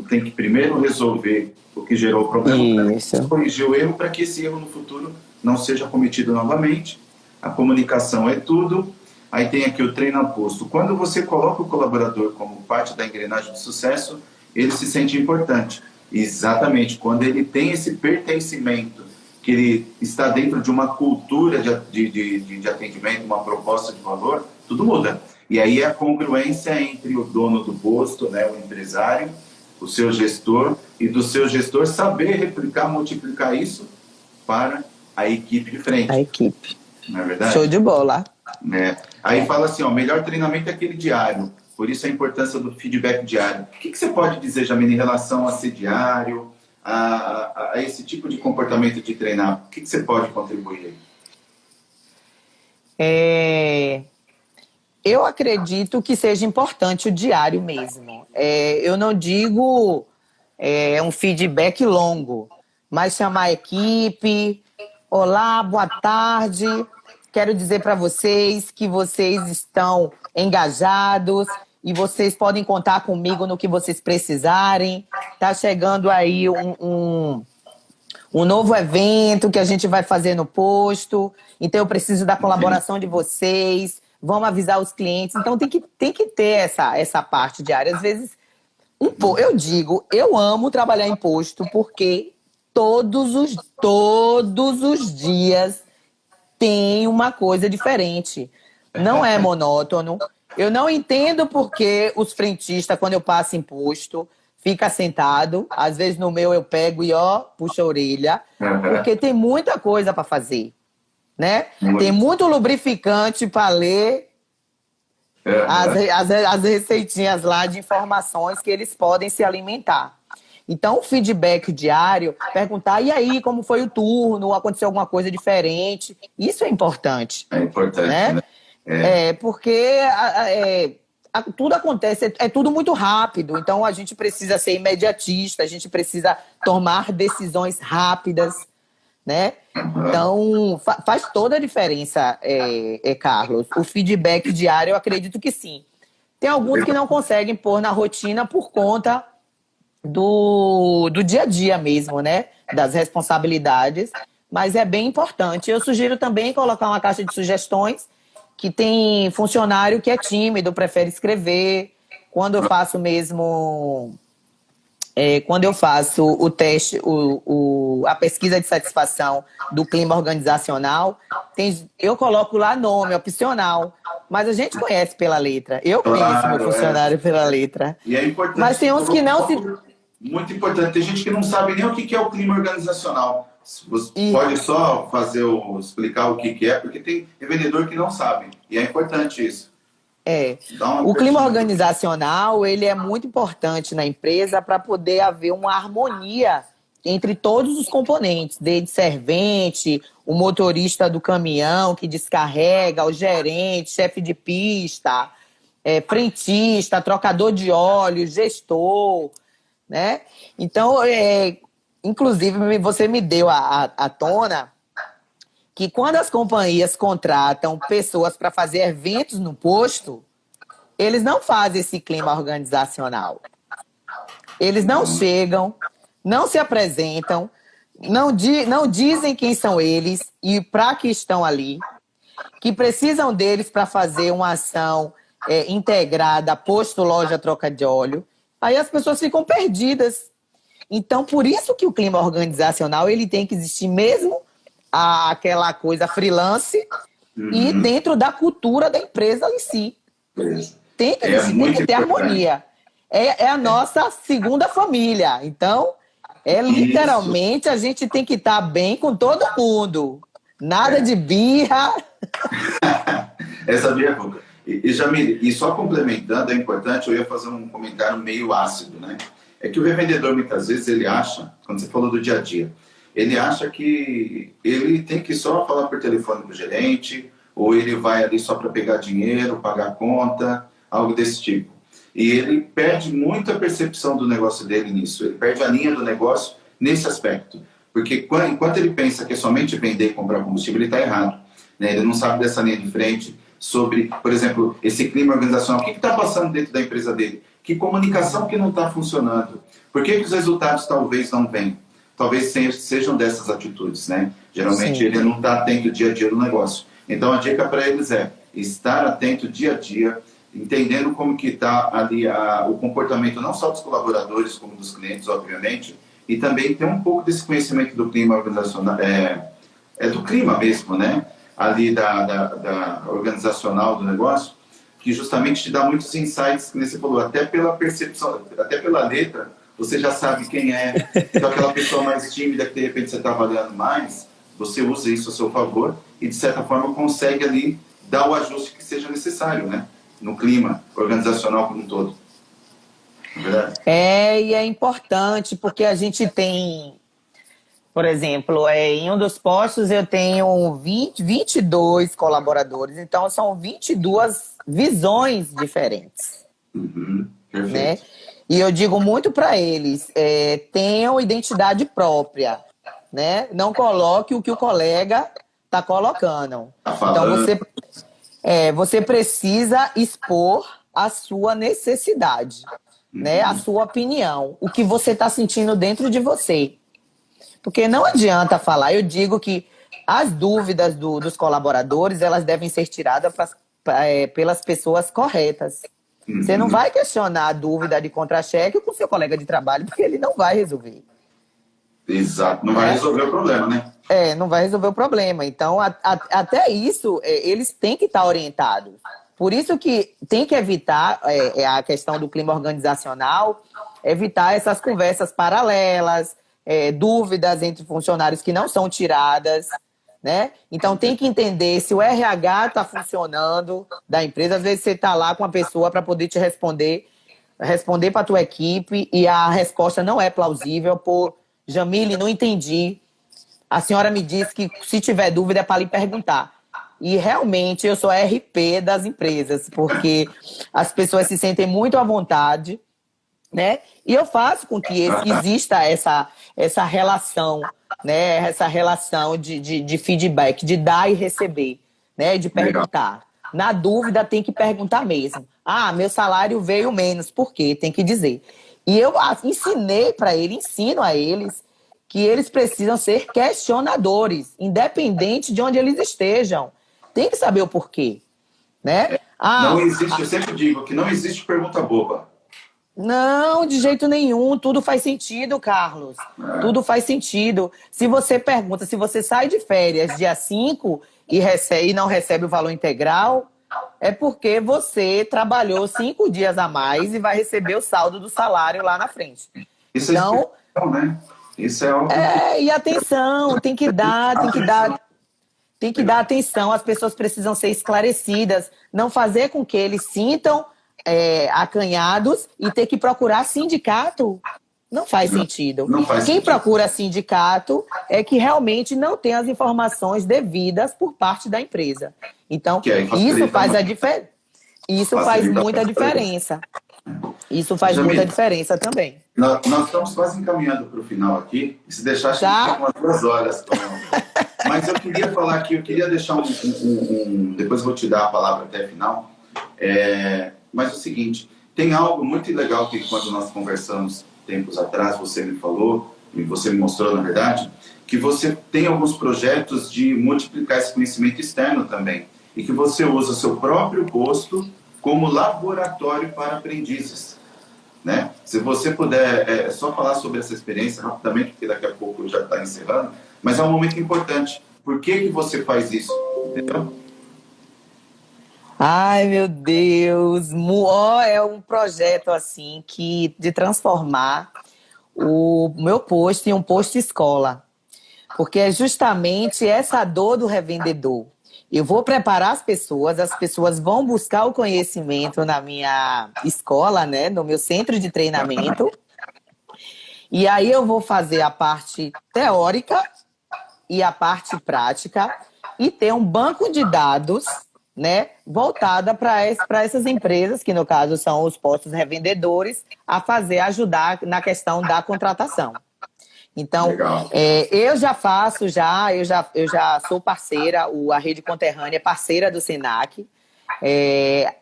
tem que primeiro resolver o que gerou o problema, corrigir o erro para que esse erro no futuro não seja cometido novamente. A comunicação é tudo. Aí tem aqui o treino posto. Quando você coloca o colaborador como parte da engrenagem de sucesso, ele se sente importante. Exatamente, quando ele tem esse pertencimento, que ele está dentro de uma cultura de atendimento, uma proposta de valor, tudo muda. E aí a congruência entre o dono do posto, né, o empresário, o seu gestor, e do seu gestor saber replicar, multiplicar isso para a equipe de frente. A equipe. Não é verdade? Show de bola. Aí fala assim, o melhor treinamento é aquele diário. Por isso a importância do feedback diário. O que você pode dizer, Jamile, em relação a ser diário, a esse tipo de comportamento de treinar? O que você pode contribuir aí? Eu acredito que seja importante o diário mesmo. Eu não digo um feedback longo, mas chamar a equipe. Olá, boa tarde. Quero dizer para vocês que vocês estão engajados e vocês podem contar comigo no que vocês precisarem. Tá chegando aí um novo evento que a gente vai fazer no posto. Então, eu preciso da colaboração de vocês. Vamos avisar os clientes. Então, tem que ter essa parte diária. Às vezes, eu digo, eu amo trabalhar em posto porque todos os dias tem uma coisa diferente. Não é monótono. Eu não entendo porque os frentistas, quando eu passo em posto, fica sentado. Às vezes no meu eu pego e puxo a orelha. Porque tem muita coisa para fazer. Né? Tem muito lubrificante para ler as receitinhas lá de informações que eles podem se alimentar. Então, o feedback diário, perguntar, e aí, como foi o turno? Aconteceu alguma coisa diferente? Isso é importante. É importante, né? Porque tudo acontece, é tudo muito rápido. Então, a gente precisa ser imediatista, a gente precisa tomar decisões rápidas, né? Então, faz toda a diferença, Carlos. O feedback diário, eu acredito que sim. Tem alguns que não conseguem pôr na rotina por conta do dia a dia mesmo, né? Das responsabilidades. Mas é bem importante. Eu sugiro também colocar uma caixa de sugestões, que tem funcionário que é tímido, prefere escrever. Quando eu faço mesmo... quando eu faço o teste, a pesquisa de satisfação do clima organizacional, eu coloco lá nome opcional, mas a gente conhece pela letra. Eu conheço meu funcionário pela letra. E é importante. Mas tem uns que não se... Muito importante. Tem gente que não sabe nem o que é o clima organizacional. Você pode só explicar o que é, porque tem vendedor que não sabe. E é importante isso. O clima organizacional, ele é muito importante na empresa para poder haver uma harmonia entre todos os componentes, desde servente, o motorista do caminhão que descarrega, o gerente, chefe de pista, frentista, trocador de óleo, gestor, né? Então, inclusive, você me deu à tona que quando as companhias contratam pessoas para fazer eventos no posto, eles não fazem esse clima organizacional. Eles não chegam, não se apresentam, não dizem quem são eles e para que estão ali, que precisam deles para fazer uma ação integrada, posto, loja, troca de óleo. Aí as pessoas ficam perdidas. Então, por isso que o clima organizacional ele tem que existir mesmo aquela coisa freelance e dentro da cultura da empresa em si. Tem que existir, tem que ter harmonia. É a nossa segunda família. Então, literalmente a gente tem que estar bem com todo mundo. Nada de birra. Essa birra é pouca. E Jamile, e só complementando, é importante, eu ia fazer um comentário meio ácido, né? É que o revendedor, muitas vezes, ele acha, quando você falou do dia a dia, ele acha que ele tem que só falar por telefone com o gerente, ou ele vai ali só para pegar dinheiro, pagar a conta, algo desse tipo. E ele perde muito a percepção do negócio dele nisso, ele perde a linha do negócio nesse aspecto. Porque enquanto ele pensa que é somente vender e comprar combustível, ele está errado, né? Ele não sabe dessa linha de frente sobre, por exemplo, esse clima organizacional. O que está passando dentro da empresa dele? Que comunicação que não está funcionando? Por que os resultados talvez não vêm? Talvez sejam dessas atitudes, né? Geralmente Sim. Ele não está atento dia a dia do negócio. Então a dica para eles é estar atento dia a dia, entendendo como que está ali o comportamento não só dos colaboradores, como dos clientes, obviamente, e também ter um pouco desse conhecimento do clima organizacional, do clima mesmo, né? Ali da organizacional do negócio, que justamente te dá muitos insights, como você falou, até pela percepção, até pela letra, você já sabe quem é. Então, aquela pessoa mais tímida que de repente você está avaliando mais, você usa isso a seu favor e, de certa forma, consegue ali dar o ajuste que seja necessário, né? No clima organizacional como um todo. Não é verdade? E é importante, porque a gente tem, por exemplo, em um dos postos eu tenho 22 colaboradores, então são 22 visões diferentes. Perfeito. Né? E eu digo muito para eles, tenham identidade própria, né? Não coloque o que o colega está colocando. Então você precisa expor a sua necessidade, né? A sua opinião, o que você está sentindo dentro de você. Porque não adianta falar, eu digo que as dúvidas dos colaboradores, elas devem ser tiradas pelas pessoas corretas. Você não vai questionar a dúvida de contra-cheque com o seu colega de trabalho, porque ele não vai resolver. Exato, não vai resolver o problema, né? Não vai resolver o problema. Então, até isso, eles têm que estar orientados. Por isso que tem que evitar a questão do clima organizacional, evitar essas conversas paralelas, dúvidas entre funcionários que não são tiradas, né? Então tem que entender se o RH está funcionando da empresa. Às vezes você está lá com uma pessoa para poder te responder para a tua equipe e a resposta não é plausível. Jamile, não entendi. A senhora me disse que se tiver dúvida é para lhe perguntar. E realmente eu sou a RP das empresas, porque as pessoas se sentem muito à vontade, né? E eu faço com que exista essa relação, né? Essa relação de feedback, de dar e receber, né? De perguntar. Na dúvida, tem que perguntar mesmo. Meu salário veio menos, por quê? Tem que dizer. E eu ensino a eles que eles precisam ser questionadores, independente de onde eles estejam. Tem que saber o porquê, né? Não existe, eu sempre digo que não existe pergunta boba. Não, de jeito nenhum. Tudo faz sentido, Carlos. Tudo faz sentido. Se você pergunta, se você sai de férias dia 5 e não recebe o valor integral, é porque você trabalhou 5 dias a mais e vai receber o saldo do salário lá na frente. Isso então, né? Isso é algo e atenção, tem que dar atenção. As pessoas precisam ser esclarecidas, não fazer com que eles sintam acanhados e ter que procurar sindicato. Não faz sentido. Quem procura sindicato é que realmente não tem as informações devidas por parte da empresa. Então, isso faz a diferença. Isso faz muita diferença. Isso faz muita diferença também. Nós estamos quase encaminhando para o final aqui. Se deixar, acho que fica umas 2 horas. Mas eu queria falar aqui, eu queria deixar depois eu vou te dar a palavra até o final. Mas é o seguinte, tem algo muito legal que quando nós conversamos tempos atrás, você me falou, e você me mostrou, na verdade, que você tem alguns projetos de multiplicar esse conhecimento externo também. E que você usa seu próprio posto como laboratório para aprendizes. né? Se você puder só falar sobre essa experiência rapidamente, porque daqui a pouco já está encerrando, mas é um momento importante. Por que você faz isso? Entendeu? Ai, meu Deus! É um projeto assim que de transformar o meu posto em um posto escola. Porque é justamente essa dor do revendedor. Eu vou preparar as pessoas vão buscar o conhecimento na minha escola, né, no meu centro de treinamento. E aí eu vou fazer a parte teórica e a parte prática e ter um banco de dados, né, voltada para essas empresas, que no caso são os postos revendedores, ajudar na questão da contratação. Então, eu já faço, eu já sou parceira, a Rede Conterrânea é parceira do Senac.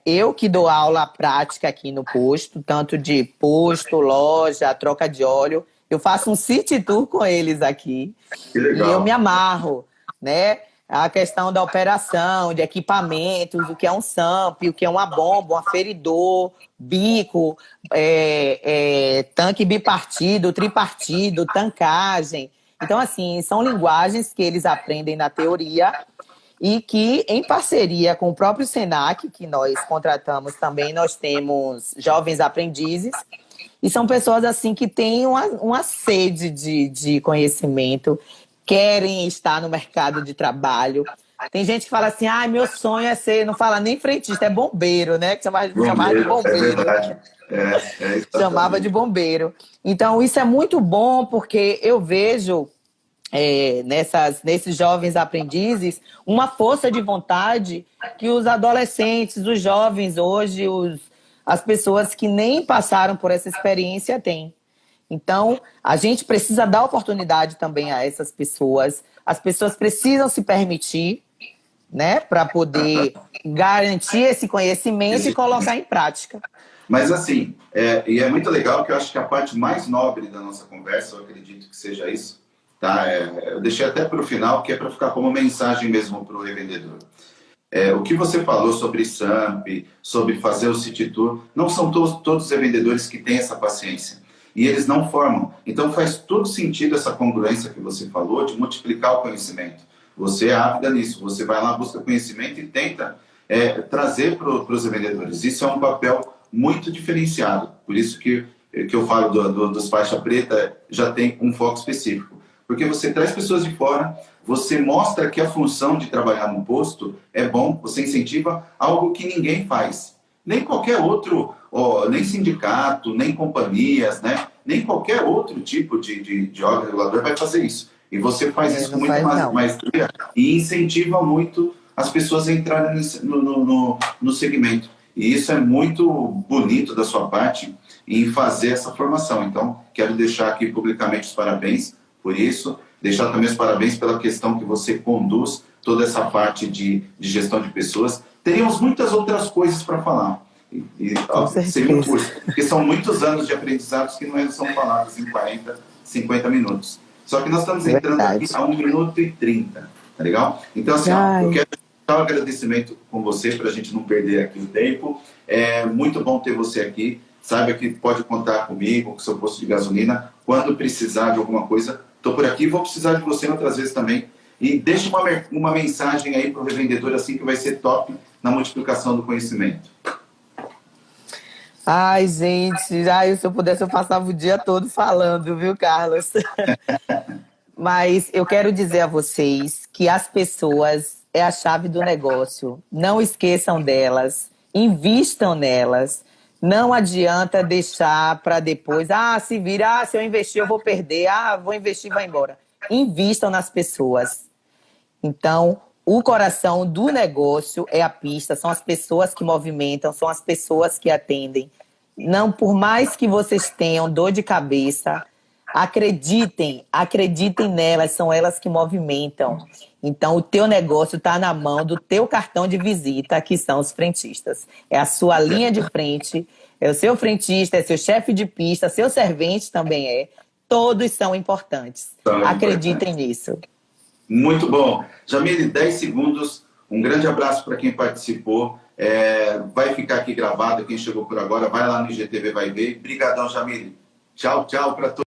Eu que dou aula prática aqui no posto, tanto de posto, loja, troca de óleo. Eu faço um city tour com eles aqui. Que legal. E eu me amarro, né? A questão da operação, de equipamentos, o que é um SAMP, o que é uma bomba, um aferidor, bico, tanque bipartido, tripartido, tancagem. Então, assim, são linguagens que eles aprendem na teoria e que, em parceria com o próprio Senac, que nós contratamos também, nós temos jovens aprendizes, e são pessoas assim que têm uma sede de conhecimento, querem estar no mercado de trabalho. Tem gente que fala assim, meu sonho é ser, não fala nem frentista, é bombeiro, né? Que chamava de bombeiro. É verdade. Chamava de bombeiro. Então, isso é muito bom, porque eu vejo nesses jovens aprendizes uma força de vontade que os adolescentes, os jovens hoje, as pessoas que nem passaram por essa experiência têm. Então, a gente precisa dar oportunidade também a essas pessoas. As pessoas precisam se permitir, né, para poder garantir esse conhecimento e colocar em prática. Mas assim, e é muito legal, que eu acho que a parte mais nobre da nossa conversa, eu acredito que seja isso, tá? Eu deixei até para o final, que é para ficar como mensagem mesmo para o revendedor. O que você falou sobre SAMP, sobre fazer o City Tour, não são todos os revendedores que têm essa paciência. E eles não formam. Então faz todo sentido essa congruência que você falou de multiplicar o conhecimento. Você é ávida nisso. Você vai lá, busca conhecimento e tenta trazer para os revendedores. Isso é um papel muito diferenciado. Por isso que eu falo dos faixa preta, já tem um foco específico. Porque você traz pessoas de fora, você mostra que a função de trabalhar no posto é bom, você incentiva algo que ninguém faz. Nem qualquer outro, nem sindicato, nem companhias, né? Nem qualquer outro tipo de órgão regulador vai fazer isso. E você faz isso com muita maestria e incentiva muito as pessoas a entrarem no segmento. E isso é muito bonito da sua parte em fazer essa formação. Então, quero deixar aqui publicamente os parabéns por isso, deixar também os parabéns pela questão que você conduz toda essa parte de gestão de pessoas. Teríamos muitas outras coisas para falar. Seria um curso, porque são muitos anos de aprendizados que não são falados em 40, 50 minutos. Só que nós estamos entrando aqui a 1 minuto e 30, tá legal? Então, assim, eu quero dar um agradecimento com você, para a gente não perder aqui o tempo. É muito bom ter você aqui. Saiba que pode contar comigo, com o seu posto de gasolina. Quando precisar de alguma coisa, estou por aqui. Vou precisar de você outras vezes também. E deixe uma mensagem aí para o revendedor, assim, que vai ser top na multiplicação do conhecimento. Ai, gente, se eu pudesse eu passava o dia todo falando, viu, Carlos? Mas eu quero dizer a vocês que as pessoas é a chave do negócio. Não esqueçam delas, invistam nelas. Não adianta deixar para depois, se vira, se eu investir eu vou perder, vou investir e vai embora. Invistam nas pessoas. Então, o coração do negócio é a pista, são as pessoas que movimentam, são as pessoas que atendem. Não, por mais que vocês tenham dor de cabeça, acreditem nelas, são elas que movimentam. Então, o teu negócio está na mão do teu cartão de visita, que são os frentistas. É a sua linha de frente, é o seu frentista, é seu chefe de pista, seu servente também é. Todos são importantes. Acreditem nisso. Muito bom. Jamile, 10 segundos. Um grande abraço para quem participou. Vai ficar aqui gravado. Quem chegou por agora, vai lá no IGTV, vai ver. Obrigadão, Jamile. Tchau, tchau para todos.